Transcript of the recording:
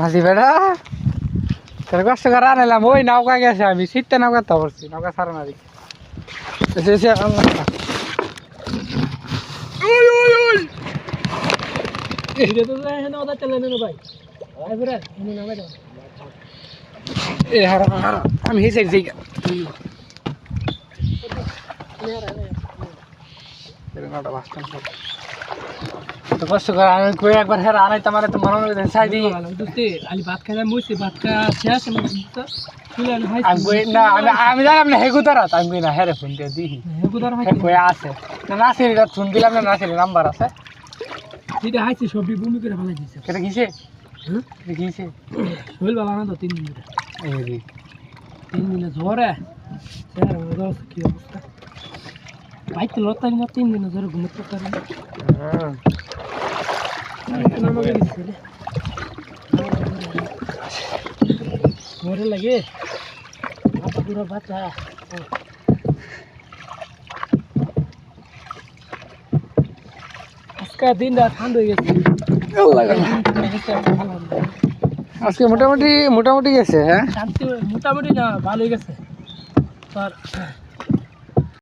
মাঝি বেড়া তোর কষ্ট করে আনাইলাম ওই নৌকা গেছে আমি শীতটা নৌকা তো পড়ছি নৌকা সারা না দেখি আমি হেসে কষ্ট করে আমি কই একবার হেরা আনাই তোমার তো মনে হয় সাই দি আলি ভাত খাই মুছি ভাত খা শেষ আমি জানাম না হেগুতারা আমি না হেরে ফোন দিয়ে দিই কই আছে না নাসির ফোন দিলাম না নাসির নাম্বার আছে এটা হাইছে সবই বমি করে ফেলাই দিছে কেটে গিয়েছে হ্যাঁ গিয়েছে শরীর ভালো না তো 3 মিনিট এই রে 3 মিনিট ঝরে স্যার ওর কি অবস্থা বাইক লতাই না 3 মিনিট ঝরে ঘুমোতে পারে হ্যাঁ আমাকে দিছে রে মরে লাগে আপা পুরো বাচ্চা আজকে দিনটা ঠান্ডা হয়ে গেছে আজকে মোটামুটি গেছে হ্যাঁ মোটামুটি না ভালো হয়ে গেছে তোর